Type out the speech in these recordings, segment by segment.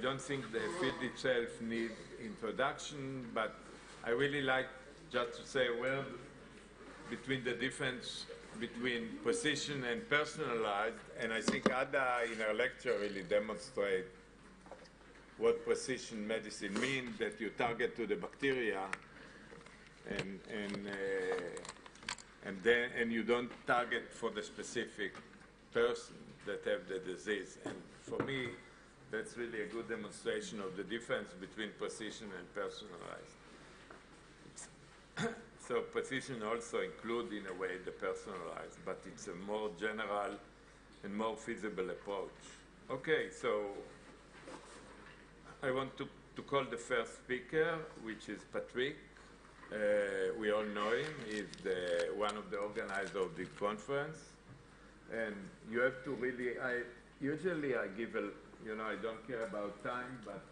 don't think the field itself needs introduction, but I really like just to say a word between the difference between precision and personalized, and I think Ada in her lecture really demonstrated what precision medicine means, that you target to the bacteria and you don't target for the specific person that have the disease. And for me, that's really a good demonstration of the difference between precision and personalized. So precision also includes, in a way, the personalized, but it's a more general and more feasible approach. Okay, so I want to call the first speaker, which is Patrick. We all know him. He's one of the organizers of the conference. And you have to really, usually I give a, I don't care about time, but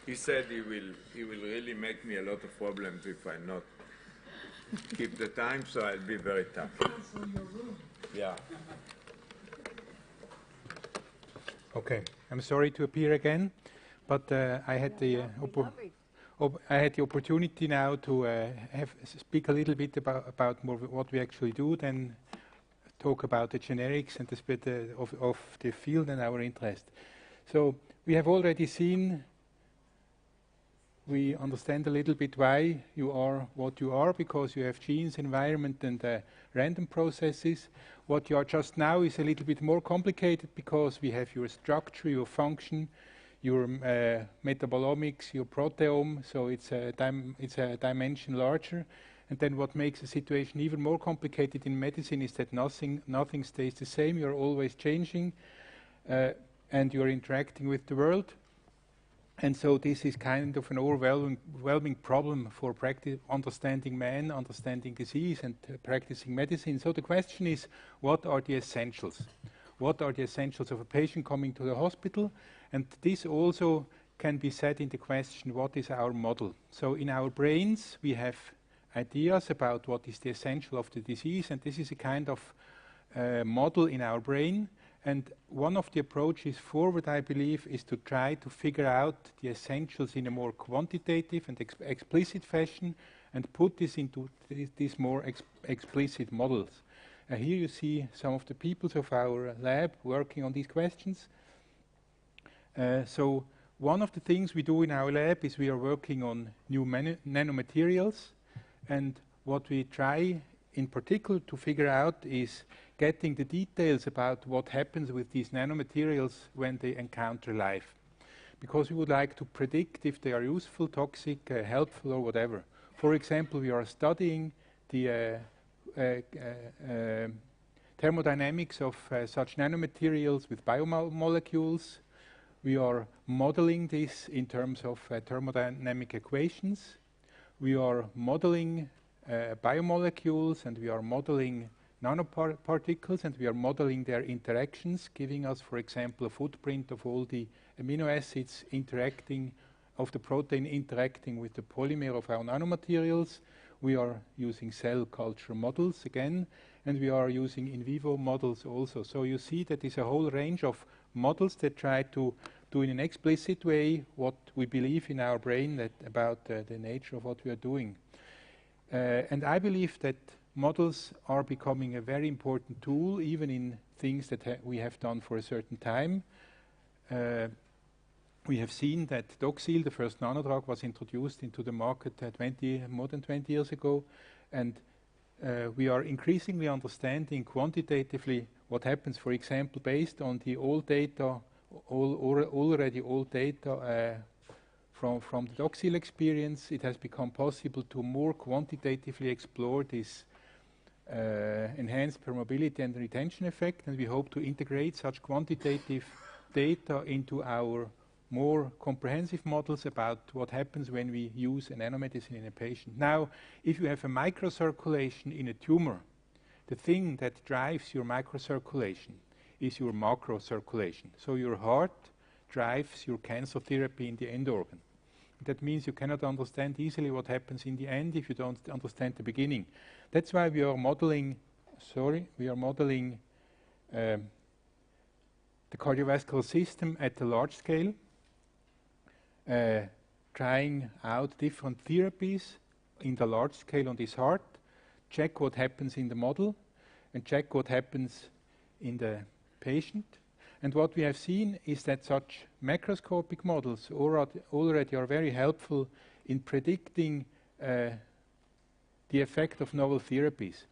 he said he will really make me a lot of problems if I not keep the time, so I'll be very tough. Yeah. Okay, I'm sorry to appear again, but I had the opportunity now to speak a little bit about more what we actually do, then talk about the generics and the split of the field and our interest. So we have already seen, we understand a little bit why you are what you are, because you have genes, environment, and random processes. What you are just now is a little bit more complicated, because we have your structure, your function, your metabolomics, your proteome, so it's a dimension larger. And then what makes the situation even more complicated in medicine is that nothing stays the same. You're always changing, and you're interacting with the world. And so this is kind of an overwhelming problem for understanding man, understanding disease, and practicing medicine. So the question is, what are the essentials? What are the essentials of a patient coming to the hospital? And this also can be said in the question, what is our model? So in our brains, we have ideas about what is the essential of the disease, and this is a kind of model in our brain. And one of the approaches forward, I believe, is to try to figure out the essentials in a more quantitative and explicit fashion, and put this into these more explicit models. Here you see some of the people of our lab working on these questions. So one of the things we do in our lab is we are working on new nanomaterials, and what we try in particular to figure out is getting the details about what happens with these nanomaterials when they encounter life. Because we would like to predict if they are useful, toxic, helpful, or whatever. For example, we are studying the thermodynamics of such nanomaterials with biomolecules. We are modeling this in terms of thermodynamic equations. We are modeling biomolecules, and we are modeling nanoparticles, and we are modeling their interactions, giving us, for example, a footprint of all the amino acids interacting, of the protein interacting with the polymer of our nanomaterials. We are using cell culture models again, and we are using in vivo models also. So you see that there's a whole range of models that try to do in an explicit way what we believe in our brain about the nature of what we are doing. And I believe that models are becoming a very important tool, even in things that we have done for a certain time. We have seen that Doxil, the first nanodrug, was introduced into the market more than 20 years ago, and we are increasingly understanding quantitatively what happens, for example, based on the old data, already old data from the Doxil experience. It has become possible to more quantitatively explore this enhanced permeability and retention effect, and we hope to integrate such quantitative data into our more comprehensive models about what happens when we use a nanomedicine in a patient. Now, if you have a microcirculation in a tumor, the thing that drives your microcirculation is your macrocirculation. So your heart drives your cancer therapy in the end organ. That means you cannot understand easily what happens in the end if you don't understand the beginning. That's why we are modeling, the cardiovascular system at a large scale. trying out different therapies in the large scale on this heart, check what happens in the model, and check what happens in the patient. And what we have seen is that such macroscopic models already are very helpful in predicting the effect of novel therapies.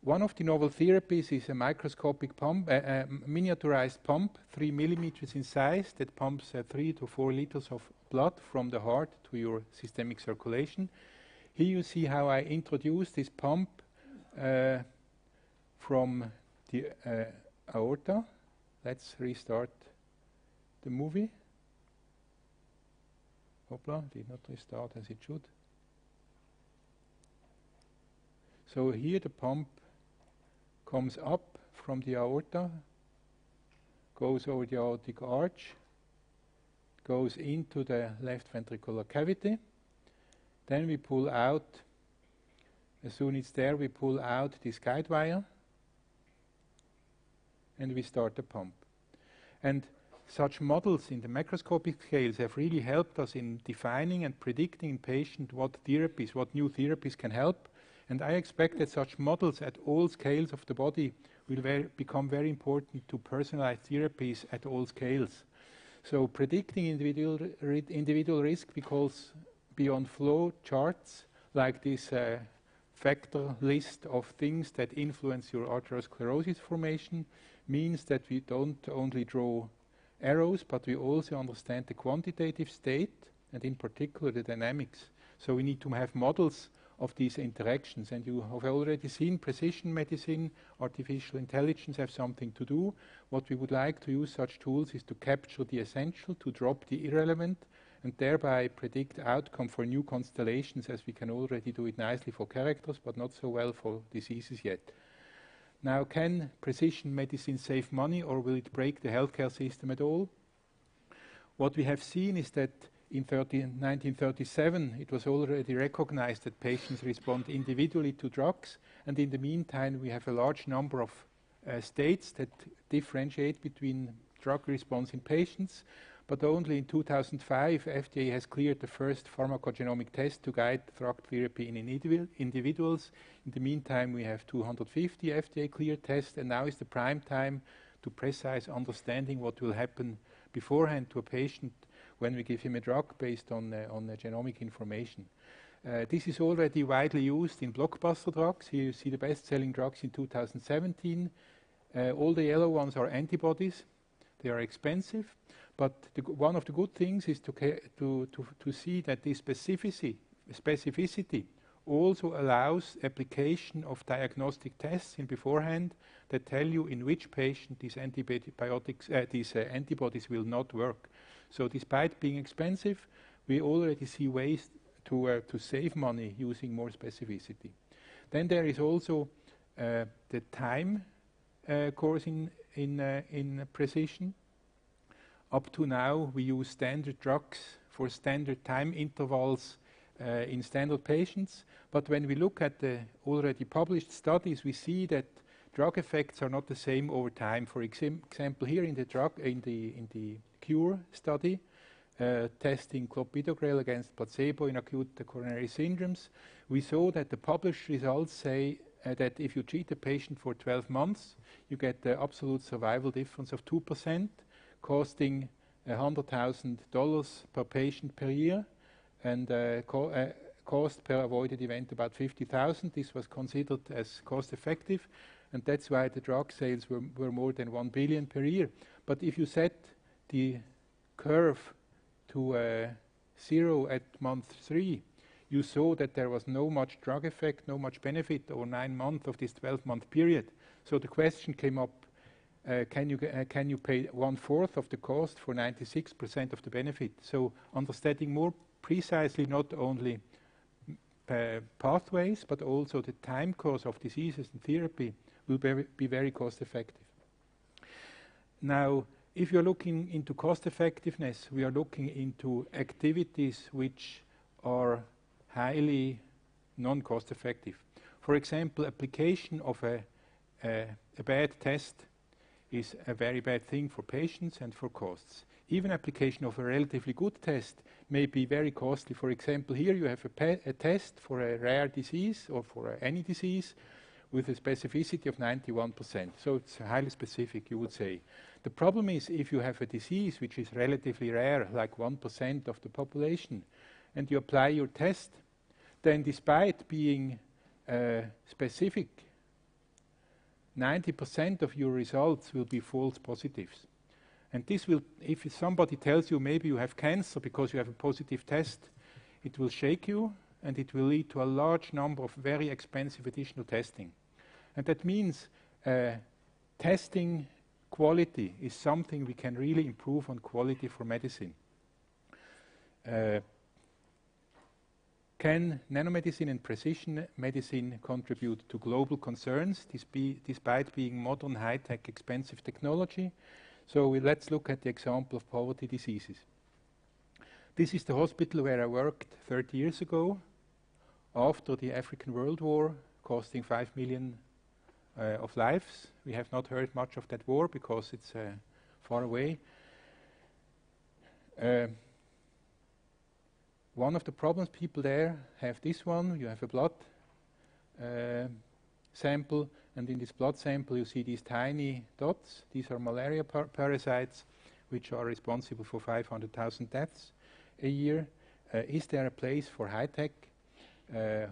One of the novel therapies is a microscopic pump, a miniaturized pump, 3 millimeters in size, that pumps 3 to 4 liters of blood from the heart to your systemic circulation. Here you see how I introduce this pump from the aorta. Let's restart the movie. Hopla, did not restart as it should. So here the pump comes up from the aorta, goes over the aortic arch, goes into the left ventricular cavity. Then we pull out, as soon as it's there, we pull out this guide wire and we start the pump. And such models in the macroscopic scales have really helped us in defining and predicting in patient what new therapies can help. And I expect that such models at all scales of the body will become very important to personalized therapies at all scales. So predicting individual risk, because beyond flow charts like this factor list of things that influence your arteriosclerosis formation, means that we don't only draw arrows, but we also understand the quantitative state and in particular the dynamics. So we need to have models of these interactions, and you have already seen precision medicine, artificial intelligence have something to do. What we would like to use such tools is to capture the essential, to drop the irrelevant, and thereby predict outcome for new constellations, as we can already do it nicely for characters, but not so well for diseases yet. Now, can precision medicine save money, or will it break the healthcare system at all? What we have seen is that in 1937, it was already recognized that patients respond individually to drugs, and in the meantime, we have a large number of states that differentiate between drug response in patients, but only in 2005, FDA has cleared the first pharmacogenomic test to guide drug therapy in individuals. In the meantime, we have 250 FDA-cleared tests, and now is the prime time to precise understanding what will happen beforehand to a patient when we give him a drug based on the genomic information. This is already widely used in blockbuster drugs. Here you see the best-selling drugs in 2017. All the yellow ones are antibodies. They are expensive. But one of the good things is to see that this specificity also allows application of diagnostic tests in beforehand that tell you in which patient these antibodies will not work. So despite being expensive, we already see ways to save money using more specificity. Then there is also the time course in precision. Up to now, we use standard drugs for standard time intervals in standard patients. But when we look at the already published studies, we see that drug effects are not the same over time. For example, here in the CURE study, testing clopidogrel against placebo in acute coronary syndromes, we saw that the published results say that if you treat a patient for 12 months, you get the absolute survival difference of 2%, costing $100,000 per patient per year, and cost per avoided event about $50,000. This was considered as cost effective, and that's why the drug sales were more than $1 billion per year. But if you set the curve to 0 at month 3, you saw that there was no much drug effect, no much benefit over 9 months of this 12-month period. So the question came up, can you pay 1/4 of the cost for 96% of the benefit? So understanding more precisely not only pathways, but also the time course of diseases and therapy will be very cost effective. Now, if you're looking into cost effectiveness, we are looking into activities which are highly non-cost effective. For example, application of a bad test is a very bad thing for patients and for costs. even application of a relatively good test may be very costly. For example, here you have a test for a rare disease or for any disease with a specificity of 91%. So it's highly specific, you would say. The problem is if you have a disease which is relatively rare, like 1% of the population, and you apply your test, then despite being specific, 90% of your results will be false positives. And this will, if somebody tells you maybe you have cancer because you have a positive test, it will shake you and it will lead to a large number of very expensive additional testing. And that means testing quality is something we can really improve on quality for medicine. Can nanomedicine and precision medicine contribute to global concerns despite being modern, high-tech, expensive technology? So let's look at the example of poverty diseases. This is the hospital where I worked 30 years ago after the African World War, costing 5 million of lives. We have not heard much of that war because it's far away. One of the problems people there have this one. You have a blood sample, and in this blood sample you see these tiny dots. These are malaria parasites which are responsible for 500,000 deaths a year. Is there a place for high-tech?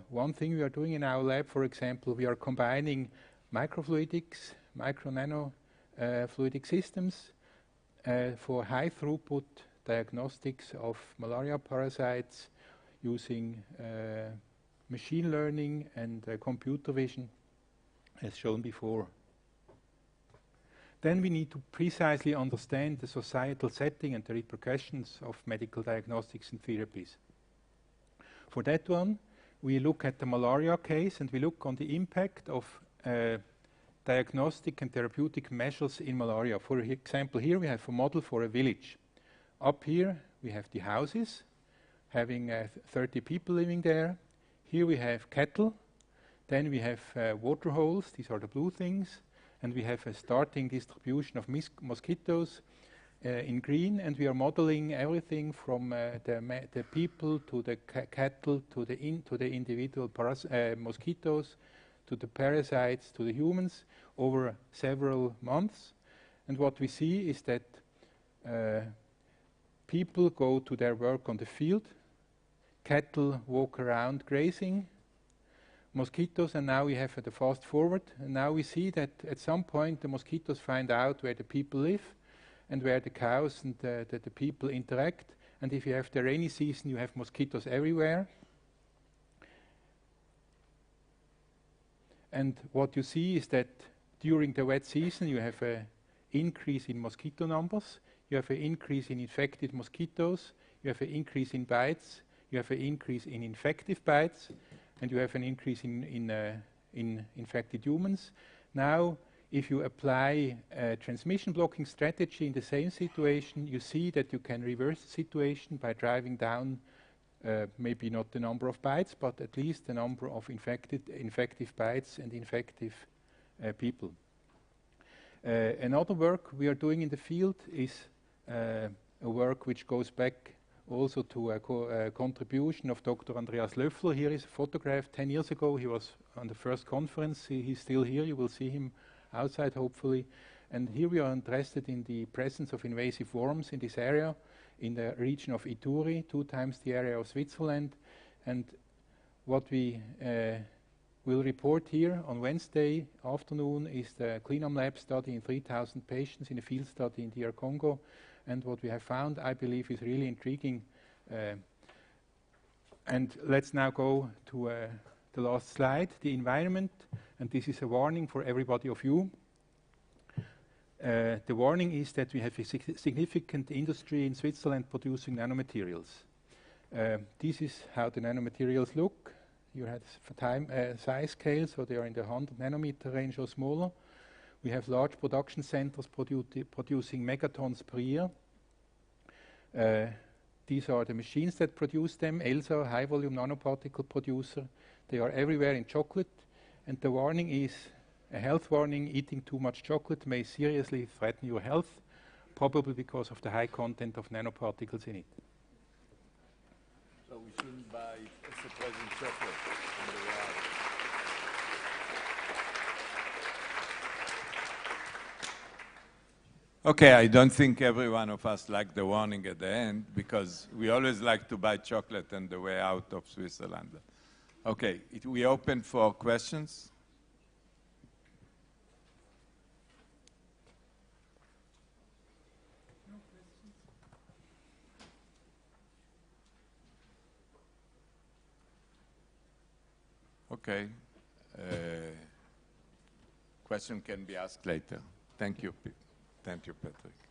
One thing we are doing in our lab, for example, we are combining microfluidics, micro-nano fluidic systems for high-throughput diagnostics of malaria parasites using machine learning and computer vision, as shown before. Then we need to precisely understand the societal setting and the repercussions of medical diagnostics and therapies. For that one, we look at the malaria case and we look on the impact of diagnostic and therapeutic measures in malaria. For example, here we have a model for a village. Up here we have the houses, having 30 people living there. Here we have cattle. Then we have water holes, these are the blue things. And we have a starting distribution of mosquitoes in green. And we are modeling everything from the people to the cattle to the individual mosquitoes to the parasites to the humans over several months. And what we see is that people go to their work on the field, cattle walk around grazing, mosquitoes, and now we have the fast forward, and now we see that at some point the mosquitoes find out where the people live and where the cows and the people interact, and if you have the rainy season you have mosquitoes everywhere. And what you see is that during the wet season you have an increase in mosquito numbers, you have an increase in infected mosquitoes, you have an increase in bites, you have an increase in infective bites, and you have an increase in infected humans. Now, if you apply a transmission blocking strategy in the same situation, you see that you can reverse the situation by driving down maybe not the number of bites, but at least the number of infective bites and infective people. Another work we are doing in the field is a work which goes back also to a contribution of Dr. Andreas Löffler. Here is a photograph 10 years ago. He was on the first conference. He's still here. You will see him outside, hopefully. And here we are interested in the presence of invasive worms in this area, in the region of Ituri, 2 times the area of Switzerland. And what we will report here on Wednesday afternoon is the CLINAM lab study in 3,000 patients in a field study in DR Congo. And what we have found, I believe, is really intriguing. And let's now go to the last slide, the environment. And this is a warning for everybody of you. The warning is that we have a significant industry in Switzerland producing nanomaterials. This is how the nanomaterials look. You have size scale, so they are in the 100 nanometer range or smaller. We have large production centers producing megatons per year. These are the machines that produce them. ELSA, high volume nanoparticle producer. They are everywhere in chocolate. And the warning is a health warning: eating too much chocolate may seriously threaten your health. probably because of the high content of nanoparticles in it. So we shouldn't buy surprising chocolate on the way out. Okay, I don't think every one of us liked the warning at the end, because we always like to buy chocolate on the way out of Switzerland. Okay, we open for questions. Okay. Question can be asked later. Thank you, Patrick.